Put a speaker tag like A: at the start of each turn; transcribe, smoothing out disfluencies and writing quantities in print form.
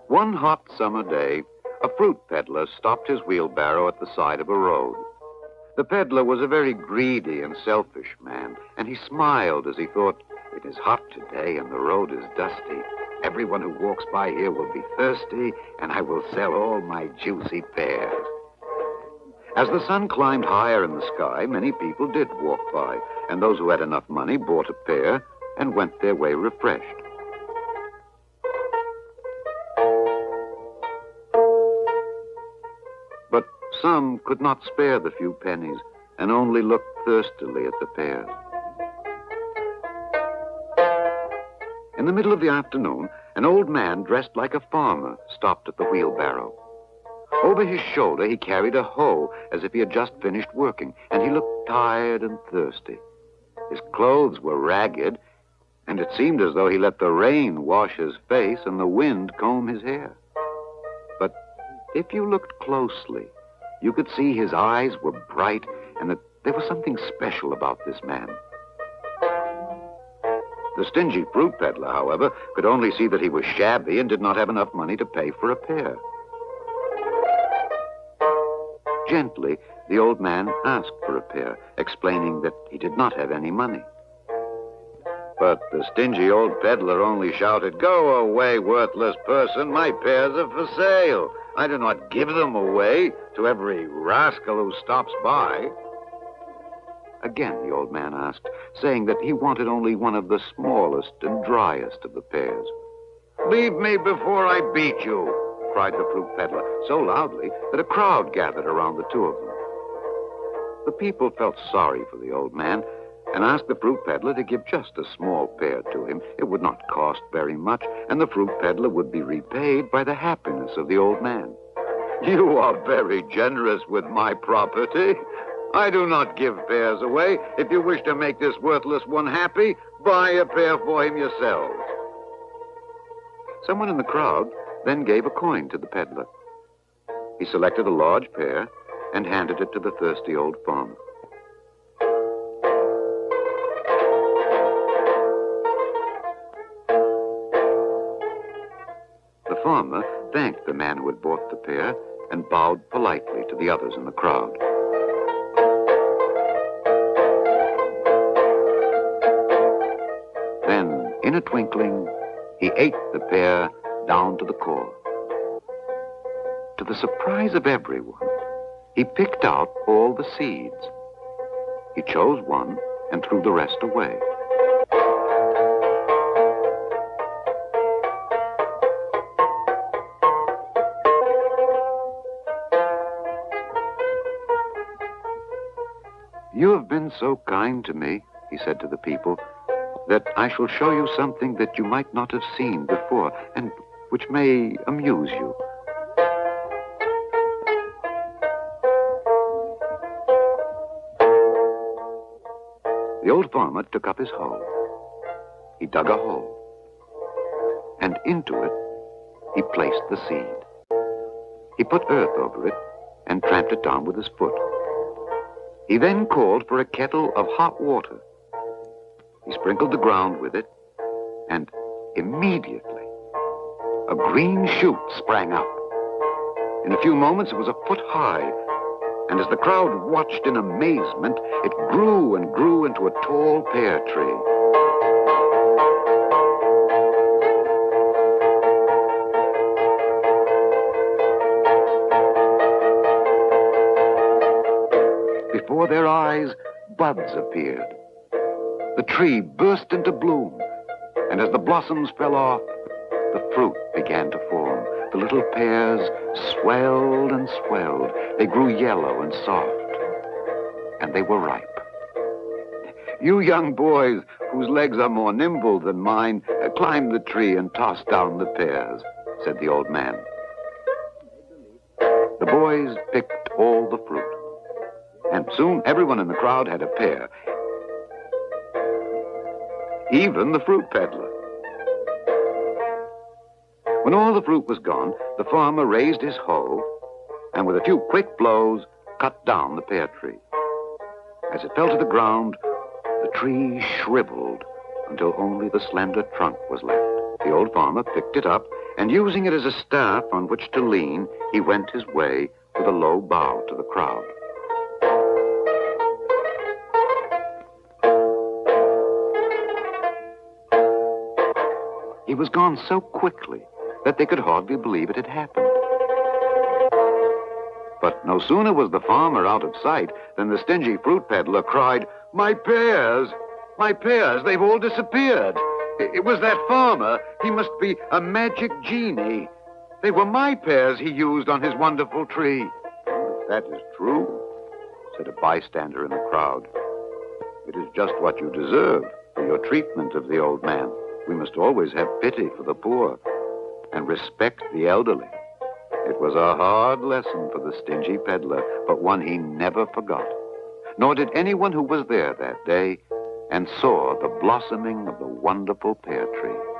A: One hot summer day, a fruit peddler stopped his wheelbarrow at the side of a road. The peddler was a very greedy and selfish man, and he smiled as he thought, "It is hot today and the road is dusty. Everyone who walks by here will be thirsty, and I will sell all my juicy pears." As the sun climbed higher in the sky, many people did walk by, and those who had enough money bought a pear and went their way refreshed. But some could not spare the few pennies and only looked thirstily at the pears. In the middle of the afternoon, an old man dressed like a farmer stopped at the wheelbarrow. Over his shoulder, he carried a hoe as if he had just finished working, and he looked tired and thirsty. His clothes were ragged, and it seemed as though he let the rain wash his face and the wind comb his hair. But if you looked closely, you could see his eyes were bright and that there was something special about this man. The stingy fruit peddler, however, could only see that he was shabby and did not have enough money to pay for a pear. Gently, the old man asked for a pear, explaining that he did not have any money. But the stingy old peddler only shouted, "Go away, worthless person, my pears are for sale. I do not give them away to every rascal who stops by." Again the old man asked, saying that he wanted only one of the smallest and driest of the pears. "Leave me before I beat you," cried the fruit peddler, so loudly that a crowd gathered around the two of them. The people felt sorry for the old man and asked the fruit peddler to give just a small pear to him. It would not cost very much, and the fruit peddler would be repaid by the happiness of the old man. "You are very generous with my property. I do not give pears away. If you wish to make this worthless one happy, buy a pear for him yourselves." Someone in the crowd then gave a coin to the peddler. He selected a large pear and handed it to the thirsty old farmer. The farmer thanked the man who had bought the pear and bowed politely to the others in the crowd. Then, in a twinkling, he ate the pear down to the core. To the surprise of everyone, he picked out all the seeds. He chose one and threw the rest away. "You have been so kind to me," he said to the people, "that I shall show you something that you might not have seen before, and which may amuse you." The old farmer took up his hoe. He dug a hole, and into it he placed the seed. He put earth over it and tramped it down with his foot. He then called for a kettle of hot water. He sprinkled the ground with it, and immediately a green shoot sprang up. In a few moments, it was a foot high, and as the crowd watched in amazement, it grew and grew into a tall pear tree. Before their eyes, buds appeared. The tree burst into bloom, and as the blossoms fell off, the fruit began to form. The little pears swelled and swelled. They grew yellow and soft, and they were ripe. "You young boys, whose legs are more nimble than mine, climb the tree and toss down the pears," said the old man. The boys picked all the fruit, and soon everyone in the crowd had a pear, even the fruit peddler. When all the fruit was gone, the farmer raised his hoe and with a few quick blows cut down the pear tree. As it fell to the ground, the tree shriveled until only the slender trunk was left. The old farmer picked it up and using it as a staff on which to lean, he went his way with a low bow to the crowd. He was gone so quickly that they could hardly believe it had happened. But no sooner was the farmer out of sight than the stingy fruit peddler cried, "My pears! My pears! They've all disappeared! It was that farmer. He must be a magic genie. They were my pears he used on his wonderful tree." "If that is true," said a bystander in the crowd, "it is just what you deserve for your treatment of the old man. We must always have pity for the poor and respect the elderly." It was a hard lesson for the stingy peddler, but one he never forgot. Nor did anyone who was there that day and saw the blossoming of the wonderful pear tree.